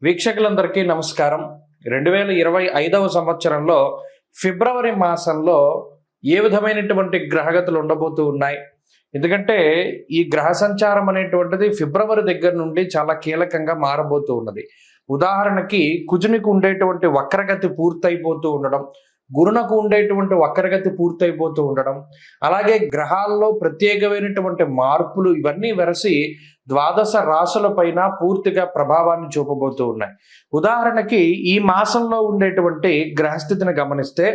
వీక్షకులందరికీ నమస్కారం. 2025వ సంవత్సరంలో ఫిబ్రవరి మాసంలో ఏ విధమైనటువంటి గ్రహగతులు ఉండబోతూ ఉన్నాయి? ఎందుకంటే ఈ గ్రహ సంచారం అనేటువంటిది ఫిబ్రవరి దగ్గర నుండి చాలా కీలకంగా మారబోతూ ఉన్నది. ఉదాహరణకి కుజునికి ఉండేటువంటి వక్రగతి పూర్తయిపోతూ ఉండడం, గురునకు ఉండేటువంటి వక్రగతి పూర్తయిపోతూ ఉండడం, అలాగే గ్రహాల్లో ప్రత్యేకమైనటువంటి మార్పులు ఇవన్నీ వెరసి ద్వాదశ రాశుల పైన పూర్తిగా ప్రభావాన్ని చూపబోతూ ఉన్నాయి. ఉదాహరణకి ఈ మాసంలో ఉండేటువంటి గ్రహస్థితిని గమనిస్తే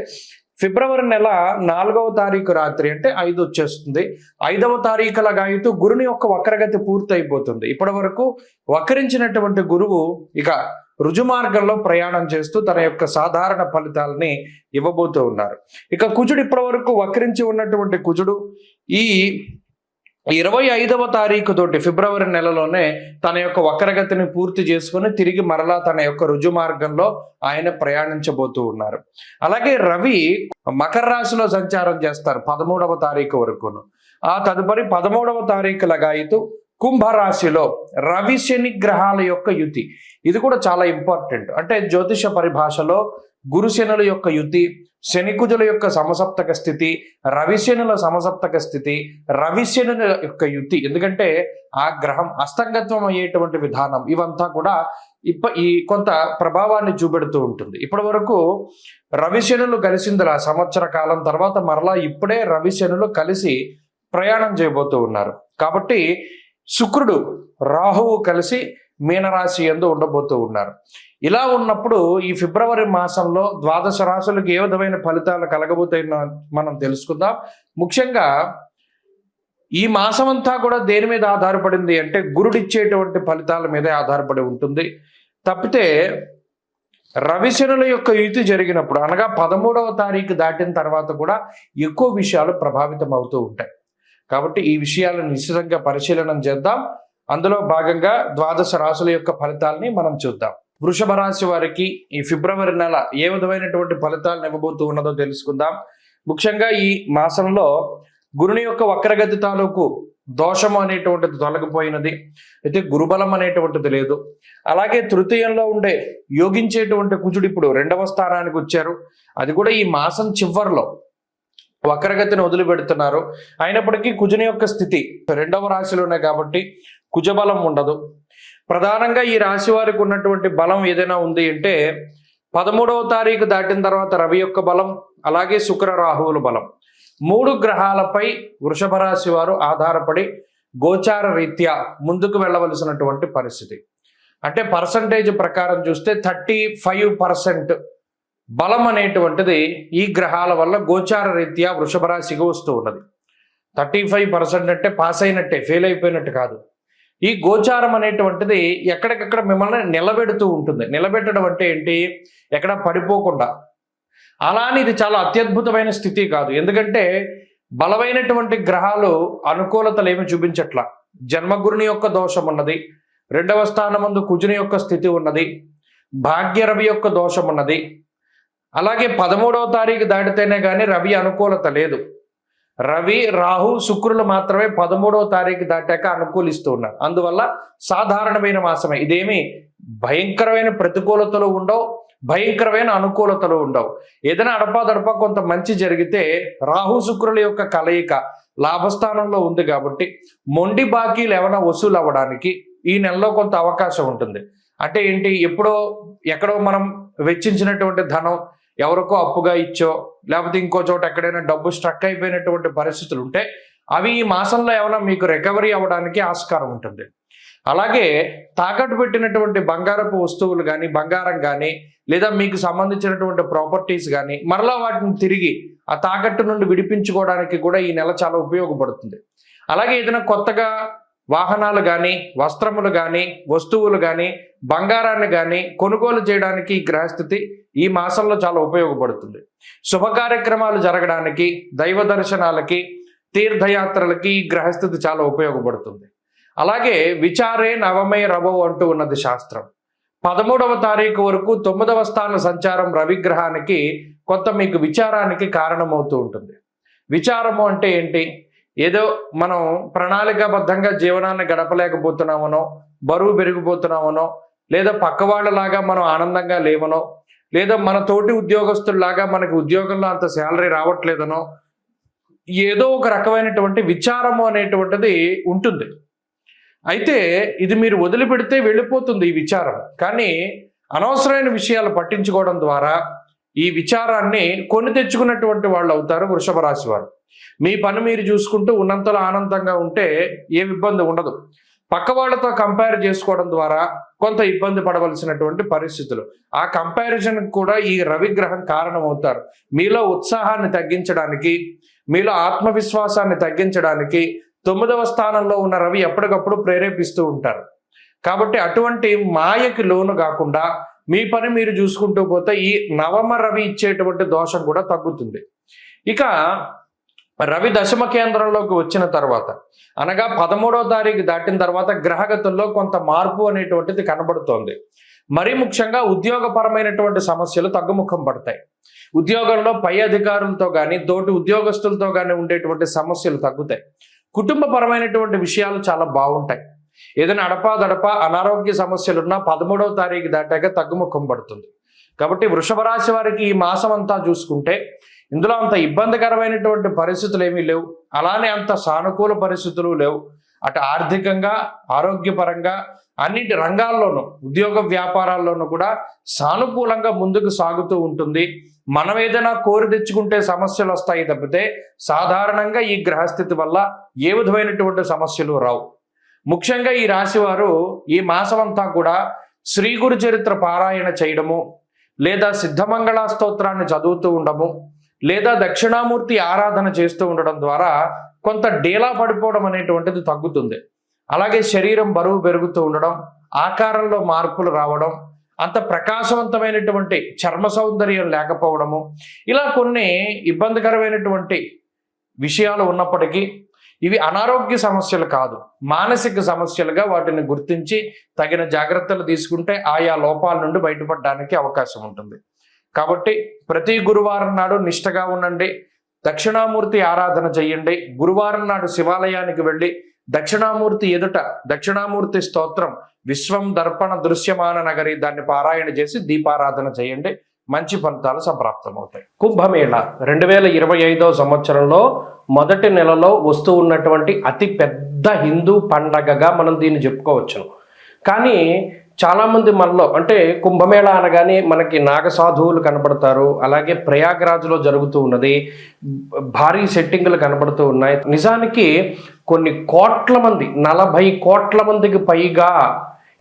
ఫిబ్రవరి నెల 4వ తారీఖు రాత్రి అంటే 5 వచ్చేస్తుంది. 5వ తారీఖుల గాయతూ గురుని యొక్క వక్రగతి పూర్తయిపోతుంది. ఇప్పటి వరకు వక్రించినటువంటి గురువు ఇక రుజుమార్గంలో ప్రయాణం చేస్తూ తన యొక్క సాధారణ ఫలితాలని ఇవ్వబోతూ ఉన్నారు. ఇక కుజుడు ఇప్పటి వరకు వక్రించి ఉన్నటువంటి కుజుడు ఈ 25వ తారీఖు తోటి ఫిబ్రవరి నెలలోనే తన యొక్క వక్రగతిని పూర్తి చేసుకుని తిరిగి మరలా తన యొక్క రుజు మార్గంలో ఆయన ప్రయాణించబోతూ ఉన్నారు. అలాగే రవి మకర రాశిలో సంచారం చేస్తారు 13వ తారీఖు వరకును. ఆ తదుపరి 13వ తారీఖు లగాయితూ కుంభరాశిలో రవి శని గ్రహాల యొక్క యుతి. ఇది కూడా చాలా ఇంపార్టెంట్. అంటే జ్యోతిష పరిభాషలో గురుశనుల యొక్క యుతి, శనికుజుల యొక్క సమసప్తక స్థితి, రవిశనుల సమసప్తక స్థితి, రవిశనుల యొక్క యుతి. ఎందుకంటే ఆ గ్రహం అస్తంగత్వం అయ్యేటువంటి విధానం ఇవంతా కూడా ఈ కొంత ప్రభావాన్ని చూపెడుతూ ఉంటుంది. ఇప్పటి వరకు రవిశనులు కలిసిందిలా సంవత్సర కాలం తర్వాత మరలా ఇప్పుడే రవిశనులు కలిసి ప్రయాణం చేయబోతూ ఉన్నారు. కాబట్టి శుక్రుడు రాహువు కలిసి మీనరాశి యందు ఉండబోతూ ఉన్నారు. ఇలా ఉన్నప్పుడు ఈ ఫిబ్రవరి మాసంలో ద్వాదశ రాశులకు ఏ విధమైన ఫలితాలు కలగబోతాయో మనం తెలుసుకుందాం. ముఖ్యంగా ఈ మాసం అంతా కూడా దేని మీద ఆధారపడింది అంటే గురుడిచ్చేటువంటి ఫలితాల మీదే ఆధారపడి ఉంటుంది. తప్పితే రవిశనుల యొక్క యుతి జరిగినప్పుడు అనగా 13వ తారీఖు దాటిన తర్వాత కూడా ఎక్కువ విషయాలు ప్రభావితం అవుతూ ఉంటాయి. కాబట్టి ఈ విషయాలను నిశ్చితంగా పరిశీలన చేద్దాం. అందులో భాగంగా ద్వాదశ రాశుల యొక్క ఫలితాలని మనం చూద్దాం. వృషభ రాశి వారికి ఈ ఫిబ్రవరి నెల ఏ విధమైనటువంటి ఫలితాలను ఇవ్వబోతూ ఉన్నదో తెలుసుకుందాం. ముఖ్యంగా ఈ మాసంలో గురుని యొక్క వక్రగతి తాలూకు దోషము అనేటువంటిది తొలగిపోయినది. అయితే గురుబలం అనేటువంటిది లేదు. అలాగే తృతీయంలో ఉండే యోగించేటువంటి కుజుడు ఇప్పుడు 2వ స్థానానికి వచ్చారు. అది కూడా ఈ మాసం చివరిలో వక్రగతిని వదిలిపెడుతున్నారు. అయినప్పటికీ కుజుని యొక్క స్థితి 2వ రాశిలోనే కాబట్టి కుజబలం ఉండదు. ప్రధానంగా ఈ రాశి వారికి ఉన్నటువంటి బలం ఏదైనా ఉంది అంటే 13వ తారీఖు దాటిన తర్వాత రవి యొక్క బలం, అలాగే శుక్ర రాహువుల బలం, 3 గ్రహాలపై వృషభ రాశి వారు ఆధారపడి గోచార రీత్యా ముందుకు వెళ్ళవలసినటువంటి పరిస్థితి. అంటే పర్సంటేజ్ ప్రకారం చూస్తే 35% బలం అనేటువంటిది ఈ గ్రహాల వల్ల గోచార రీత్యా వృషభ రాశికి వస్తూ ఉన్నది. 35% అంటే పాస్ అయినట్టే, ఫెయిల్ అయిపోయినట్టు కాదు. ఈ గోచారం అనేటువంటిది ఎక్కడికక్కడ మిమ్మల్ని నిలబెడుతూ ఉంటుంది. నిలబెట్టడం అంటే ఏంటి? ఎక్కడ పడిపోకుండా. అలా అని ఇది చాలా అత్యద్భుతమైన స్థితి కాదు. ఎందుకంటే బలమైనటువంటి గ్రహాలు అనుకూలతలు ఏమి చూపించట్లా. జన్మగురుని యొక్క దోషం ఉన్నది, 2వ స్థానమందు కుజుని యొక్క స్థితి ఉన్నది, భాగ్యరవి యొక్క దోషం ఉన్నది. అలాగే 13వ తారీఖు దాటితేనే కానీ రవి అనుకూలత లేదు. రవి రాహు శుక్రులు మాత్రమే 13వ తారీఖు దాటాక అనుకూలిస్తూ ఉన్నారు. అందువల్ల సాధారణమైన మాసమే. ఇదేమి భయంకరమైన ప్రతికూలతలు ఉండవు, భయంకరమైన అనుకూలతలు ఉండవు. ఏదైనా అడపాదడపా కొంత మంచి జరిగితే రాహు శుక్రుల యొక్క కలయిక లాభస్థానంలో ఉంది కాబట్టి మొండి బాకీలు ఏమైనా వసూలు అవ్వడానికి ఈ నెలలో కొంత అవకాశం ఉంటుంది. అంటే ఏంటి? ఎక్కడో మనం వెచ్చించినటువంటి ధనం ఎవరికో అప్పుగా ఇచ్చో లేకపోతే ఇంకో చోట ఎక్కడైనా డబ్బు స్ట్రక్ అయిపోయినటువంటి పరిస్థితులు ఉంటే అవి ఈ మాసంలో ఏమైనా మీకు రికవరీ అవ్వడానికి ఆస్కారం ఉంటుంది. అలాగే తాకట్టు పెట్టినటువంటి బంగారపు వస్తువులు కానీ, బంగారం కానీ, లేదా మీకు సంబంధించినటువంటి ప్రాపర్టీస్ కానీ మరలా వాటిని తిరిగి ఆ తాకట్టు నుండి విడిపించుకోవడానికి కూడా ఈ నెల చాలా ఉపయోగపడుతుంది. అలాగే ఏదైనా కొత్తగా వాహనాలు కానీ, వస్త్రములు కానీ, వస్తువులు కానీ, బంగారాన్ని కానీ కొనుగోలు చేయడానికి ఈ గ్రహస్థితి ఈ మాసంలో చాలా ఉపయోగపడుతుంది. శుభ కార్యక్రమాలు జరగడానికి, దైవ దర్శనాలకి, తీర్థయాత్రలకి ఈ గ్రహస్థితి చాలా ఉపయోగపడుతుంది. అలాగే విచారే నవమే రవో అంటూ ఉన్నది శాస్త్రం. 13వ తారీఖు వరకు 9వ స్థాన సంచారం రవిగ్రహానికి కొంత మీకు విచారానికి కారణమవుతూ ఉంటుంది. విచారము అంటే ఏంటి? ఏదో మనం ప్రణాళికాబద్ధంగా జీవనాన్ని గడపలేకపోతున్నామనో, బరువు పెరిగిపోతున్నామనో, లేదా పక్క వాళ్ళలాగా మనం ఆనందంగా లేవనో, లేదా మన తోటి ఉద్యోగస్తుల్లాగా మనకి ఉద్యోగంలో అంత శాలరీ రావట్లేదనో, ఏదో ఒక రకమైనటువంటి విచారము అనేటువంటిది ఉంటుంది. అయితే ఇది మీరు వదిలిపెడితే వెళ్ళిపోతుంది ఈ విచారం. కానీ అనవసరమైన విషయాలు పట్టించుకోవడం ద్వారా ఈ విచారాన్ని కొని తెచ్చుకున్నటువంటి వాళ్ళు అవుతారు వృషభ రాశి వారు. మీ పని మీరు చూసుకుంటూ ఉన్నంతలో ఆనందంగా ఉంటే ఏ ఇబ్బంది ఉండదు. పక్క వాళ్ళతో కంపేర్ చేసుకోవడం ద్వారా కొంత ఇబ్బంది పడవలసినటువంటి పరిస్థితులు. ఆ కంపారిజన్ కూడా ఈ రవిగ్రహం కారణమవుతారు. మీలో ఉత్సాహాన్ని తగ్గించడానికి, మీలో ఆత్మవిశ్వాసాన్ని తగ్గించడానికి 9వ స్థానంలో ఉన్న రవి ఎప్పటికప్పుడు ప్రేరేపిస్తూ ఉంటారు. కాబట్టి అటువంటి మాయకి లోను కాకుండా మీ పని మీరు చూసుకుంటూ పోతే ఈ నవమ రవి ఇచ్చేటువంటి దోషం కూడా తగ్గుతుంది. ఇక రవి దశమ కేంద్రంలోకి వచ్చిన తర్వాత, అనగా 13వ తారీఖు దాటిన తర్వాత గ్రహగతుల్లో కొంత మార్పు అనేటువంటిది కనబడుతోంది. మరీ ముఖ్యంగా ఉద్యోగపరమైనటువంటి సమస్యలు తగ్గుముఖం పడతాయి. ఉద్యోగంలో పై అధికారులతో కానీ తోటి ఉద్యోగస్తులతో కానీ ఉండేటువంటి సమస్యలు తగ్గుతాయి. కుటుంబపరమైనటువంటి విషయాలు చాలా బాగుంటాయి. ఏదైనా అడపాదడప అనారోగ్య సమస్యలున్నా 13వ తారీఖు దాటాక తగ్గుముఖం పడుతుంది. కాబట్టి వృషభ రాశి వారికి ఈ మాసం అంతా చూసుకుంటే ఇందులో అంత ఇబ్బందికరమైనటువంటి పరిస్థితులు ఏమీ లేవు, అలానే అంత సానుకూల పరిస్థితులు లేవు. అటు ఆర్థికంగా, ఆరోగ్యపరంగా, అన్నిటి రంగాల్లోనూ, ఉద్యోగ వ్యాపారాల్లోనూ కూడా సానుకూలంగా ముందుకు సాగుతూ ఉంటుంది. మనం ఏదైనా కోరి తెచ్చుకుంటే సమస్యలు వస్తాయి తప్పితే సాధారణంగా ఈ గ్రహస్థితి వల్ల ఏ విధమైనటువంటి సమస్యలు రావు. ముఖ్యంగా ఈ రాశి వారు ఈ మాసమంతా కూడా శ్రీ గురు చరిత్ర పారాయణ చేయడము, లేదా సిద్ధమంగళ స్తోత్రాన్ని చదువుతూ ఉండము, లేదా దక్షిణామూర్తి ఆరాధన చేస్తూ ఉండడం ద్వారా కొంత డేలా పడిపోవడం అనేటువంటిది తగ్గుతుంది. అలాగే శరీరం బరువు పెరుగుతూ ఉండడం, ఆకారంలో మార్పులు రావడం, అంత ప్రకాశవంతమైనటువంటి చర్మ సౌందర్యం లేకపోవడము, ఇలా కొన్ని ఇబ్బందికరమైనటువంటి విషయాలు ఉన్నప్పటికీ ఇవి అనారోగ్య సమస్యలు కాదు, మానసిక సమస్యలుగా వాటిని గుర్తించి తగిన జాగ్రత్తలు తీసుకుంటే ఆయా లోపాల నుండి బయటపడడానికి అవకాశం ఉంటుంది. కాబట్టి ప్రతి గురువారం నాడు నిష్టగా ఉండండి, దక్షిణామూర్తి ఆరాధన చేయండి. గురువారం నాడు శివాలయానికి వెళ్ళి దక్షిణామూర్తి ఎదుట దక్షిణామూర్తి స్తోత్రం విశ్వం దర్పణ దృశ్యమాన నగరి దాన్ని పారాయణ చేసి దీపారాధన చేయండి. మంచి ఫలితాలు సంప్రాప్తమవుతాయి. కుంభమేళ 2025వ సంవత్సరంలో మొదటి నెలలో వస్తూ ఉన్నటువంటి అతి పెద్ద హిందూ పండగగా మనం దీన్ని చెప్పుకోవచ్చును. కానీ చాలామంది మనలో, అంటే కుంభమేళ అనగానే మనకి నాగసాధువులు కనపడతారు, అలాగే ప్రయాగ్రాజ్లో జరుగుతూ ఉన్నది, భారీ సెట్టింగులు కనపడుతూ ఉన్నాయి. నిజానికి కొన్ని కోట్ల మంది, 40 కోట్ల మందికి పైగా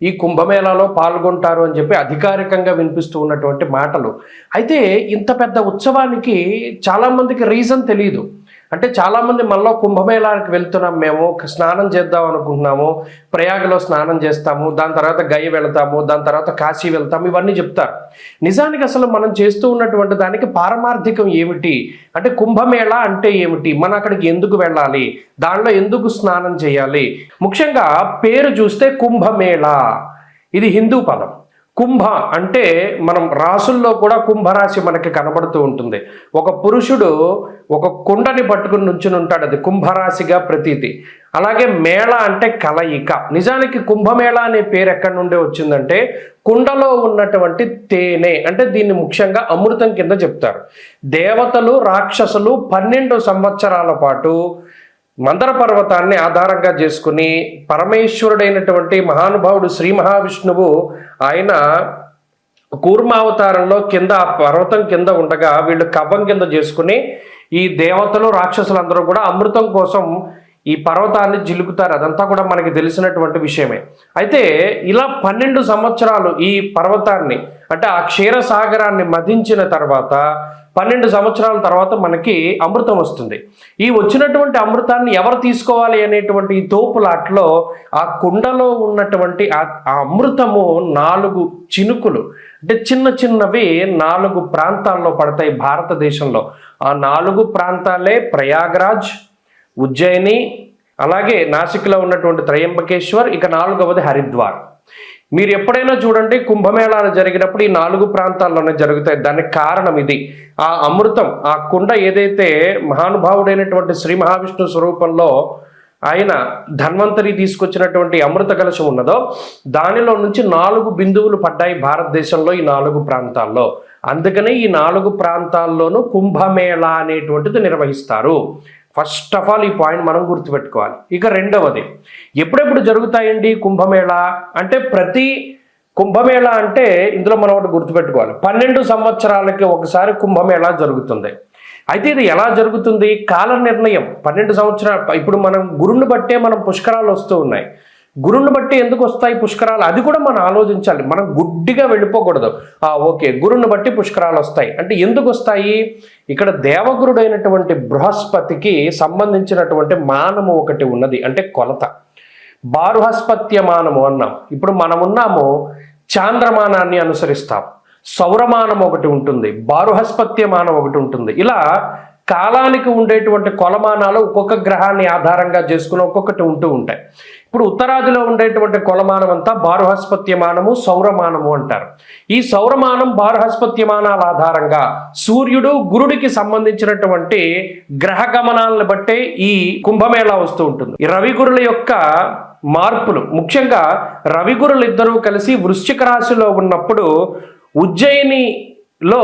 ఈ కుంభమేళాలో పాల్గొంటారు అని చెప్పి అధికారికంగా వినిపిస్తూ ఉన్నటువంటి మాటలు. అయితే ఇంత పెద్ద ఉత్సవానికి చాలామందికి రీజన్ తెలియదు. అంటే చాలామంది మనలో కుంభమేళానికి వెళ్తున్నాం, మేము స్నానం చేద్దాం అనుకుంటున్నాము, ప్రయాగలో స్నానం చేస్తాము, దాని తర్వాత గయ వెళ్తాము, దాని తర్వాత కాశీ వెళ్తాము, ఇవన్నీ చెప్తారు. నిజానికి అసలు మనం చేస్తూ ఉన్నటువంటి దానికి పారమార్థికం ఏమిటి, అంటే కుంభమేళ అంటే ఏమిటి, మనం అక్కడికి ఎందుకు వెళ్ళాలి, దానిలో ఎందుకు స్నానం చేయాలి. ముఖ్యంగా పేరు చూస్తే కుంభమేళ, ఇది హిందూ పదం. కుంభ అంటే మనం రాసుల్లో కూడా కుంభరాశి మనకి కనబడుతూ ఉంటుంది. ఒక పురుషుడు ఒక కుండని పట్టుకుని నుంచుని ఉంటాడు, అది కుంభరాశిగా ప్రతీతి. అలాగే మేళ అంటే కలయిక. నిజానికి కుంభమేళ అనే పేరు ఎక్కడి నుండి వచ్చిందంటే కుండలో ఉన్నటువంటి తేనె, అంటే దీన్ని ముఖ్యంగా అమృతం కింద చెప్తారు. దేవతలు రాక్షసులు 12 సంవత్సరాల పాటు మందర పర్వతాన్ని ఆధారంగా చేసుకుని పరమేశ్వరుడైనటువంటి మహానుభావుడు శ్రీ మహావిష్ణువు ఆయన కూర్మావతారంలో కింద ఆ పర్వతం కింద ఉండగా వీళ్ళు కవ్వం కింద చేసుకుని ఈ దేవతలు రాక్షసులందరూ కూడా అమృతం కోసం ఈ పర్వతాన్ని జిలుకుతారు. అదంతా కూడా మనకి తెలిసినటువంటి విషయమే. అయితే ఇలా 12 సంవత్సరాలు ఈ పర్వతాన్ని, అంటే ఆ క్షీరసాగరాన్ని మధించిన తర్వాత 12 సంవత్సరాల తర్వాత మనకి అమృతం వస్తుంది. ఈ వచ్చినటువంటి అమృతాన్ని ఎవరు తీసుకోవాలి అనేటువంటి ఈ తోపులాట్లో ఆ కుండలో ఉన్నటువంటి ఆ అమృతము 4 చినుకులు, అంటే చిన్న చిన్నవి 4 ప్రాంతాల్లో పడతాయి భారతదేశంలో. ఆ 4 ప్రాంతాలే ప్రయాగ్రాజ్, ఉజ్జయిని, అలాగే నాసిక్లో ఉన్నటువంటి త్రయంబకేశ్వర్, ఇక 4వది హరిద్వార్. మీరు ఎప్పుడైనా చూడండి కుంభమేళాలు జరిగినప్పుడు ఈ 4 ప్రాంతాల్లోనే జరుగుతాయి. దానికి కారణం ఇది. ఆ అమృతం, ఆ కుండ ఏదైతే మహానుభావుడైనటువంటి శ్రీ మహావిష్ణు స్వరూపంలో ఆయన ధన్వంతరి తీసుకొచ్చినటువంటి అమృత కలశం ఉన్నదో దానిలో నుంచి 4 బిందువులు పడ్డాయి భారతదేశంలో ఈ 4 ప్రాంతాల్లో. అందుకనే ఈ 4 ప్రాంతాల్లోనూ కుంభమేళా అనేటువంటిది నిర్వహిస్తారు. ఫస్ట్ ఆఫ్ ఆల్ ఈ పాయింట్ మనం గుర్తుపెట్టుకోవాలి. ఇక రెండవది, ఎప్పుడెప్పుడు జరుగుతాయండి కుంభమేళా అంటే, ప్రతి కుంభమేళా అంటే ఇందులో మనం ఒకటి గుర్తుపెట్టుకోవాలి, 12 సంవత్సరాలకి ఒకసారి కుంభమేళా జరుగుతుంది. అయితే ఇది ఎలా జరుగుతుంది? కాల నిర్ణయం 12 సంవత్సరాలు. ఇప్పుడు మనం గురుని బట్టే మనం పుష్కరాలు వస్తూ ఉన్నాయి. గురుని బట్టి ఎందుకు వస్తాయి పుష్కరాలు? అది కూడా మనం ఆలోచించాలి. మనం గుడ్డిగా వెళ్ళిపోకూడదు. ఓకే, గురుని బట్టి పుష్కరాలు వస్తాయి అంటే ఎందుకు వస్తాయి? ఇక్కడ దేవగురుడైనటువంటి బృహస్పతికి సంబంధించినటువంటి మానము ఒకటి ఉన్నది, అంటే కొలత. బారుహస్పత్య మానము అన్నాం. ఇప్పుడు మనం ఉన్నాము చాంద్రమానాన్ని అనుసరిస్తాం. సౌరమానం ఒకటి ఉంటుంది, బారుహస్పత్యమానం ఒకటి ఉంటుంది. ఇలా కాలానికి ఉండేటువంటి కొలమానాలు ఒక్కొక్క గ్రహాన్ని ఆధారంగా చేసుకుని ఒక్కొక్కటి ఉంటూ ఉంటాయి. ఇప్పుడు ఉత్తరాదిలో ఉండేటువంటి కొలమానం అంతా బారుహస్పత్యమానము, సౌరమానము అంటారు. ఈ సౌరమానం, బారుహస్పత్యమానాల ఆధారంగా సూర్యుడు గురుడికి సంబంధించినటువంటి గ్రహ గమనాలను బట్టే ఈ కుంభమేళా వస్తూ ఉంటుంది. ఈ రవిగురుల యొక్క మార్పులు, ముఖ్యంగా రవిగురులు ఇద్దరూ కలిసి వృశ్చిక రాశిలో ఉన్నప్పుడు ఉజ్జయినిలో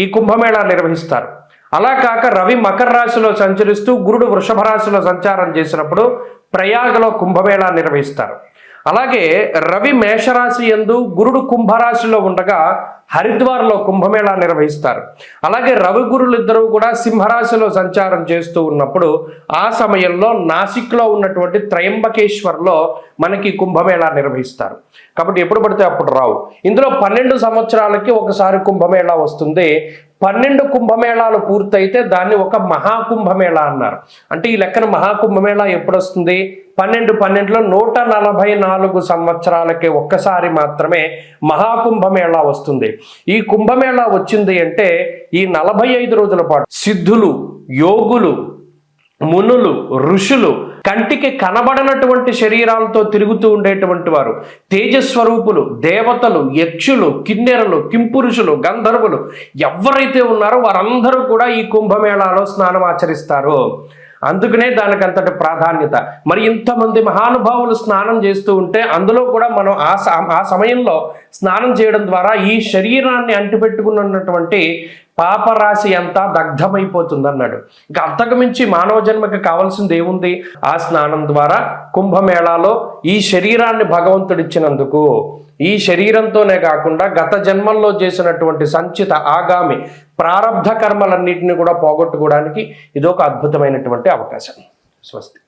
ఈ కుంభమేళా నిర్వహిస్తారు. అలా కాక రవి మకర రాశిలో సంచరిస్తూ గురుడు వృషభ రాశిలో సంచారం చేసినప్పుడు ప్రయాగలో కుంభమేళా నిర్వహిస్తారు. అలాగే రవి మేషరాశి యందు గురుడు కుంభరాశిలో ఉండగా హరిద్వార్లో కుంభమేళా నిర్వహిస్తారు. అలాగే రవి గురులు ఇద్దరు కూడా సింహరాశిలో సంచారం చేస్తూ ఉన్నప్పుడు ఆ సమయంలో నాసిక్లో ఉన్నటువంటి త్రయంబకేశ్వర్లో మనకి కుంభమేళా నిర్వహిస్తారు. కాబట్టి ఎప్పుడు పడితే అప్పుడు రావు. ఇందులో 12 సంవత్సరాలకి ఒకసారి కుంభమేళా వస్తుంది. 12 కుంభమేళాలు పూర్తయితే దాన్ని ఒక మహాకుంభమేళా అన్నారు. అంటే ఈ లెక్కన మహాకుంభమేళా ఎప్పుడు వస్తుంది? 12లో 144 సంవత్సరాలకి ఒక్కసారి మాత్రమే మహాకుంభమేళా వస్తుంది. ఈ కుంభమేళా వచ్చింది అంటే ఈ 45 రోజుల పాటు సిద్ధులు, యోగులు, మునులు, ఋషులు, కంటికి కనబడనటువంటి శరీరాలతో తిరుగుతూ ఉండేటువంటి వారు, తేజస్వరూపులు, దేవతలు, యక్షులు, కిన్నెరలు, కింపురుషులు, గంధర్వులు ఎవరైతే ఉన్నారో వారందరూ కూడా ఈ కుంభమేళాలో స్నానం ఆచరిస్తారు. అందుకనే దానికి అంతటి ప్రాధాన్యత. మరి ఇంతమంది మహానుభావులు స్నానం చేస్తూ ఉంటే అందులో కూడా మనం ఆ సమయంలో స్నానం చేయడం ద్వారా ఈ శరీరాన్ని అంటిపెట్టుకున్నటువంటి పాపరాశి అంతా దగ్ధమైపోతుంది అన్నాడు. ఇంకా అంతకు మించి మానవ జన్మకి కావాల్సింది ఏముంది? ఆ స్నానం ద్వారా కుంభమేళాలో ఈ శరీరాన్ని భగవంతుడిచ్చినందుకు, ఈ శరీరంతోనే కాకుండా గత జన్మల్లో చేసినటువంటి సంచిత ఆగామి ప్రారబ్ధ కర్మలన్నింటినీ కూడా పోగొట్టుకోవడానికి ఇదొక అద్భుతమైనటువంటి అవకాశం. స్వస్తి.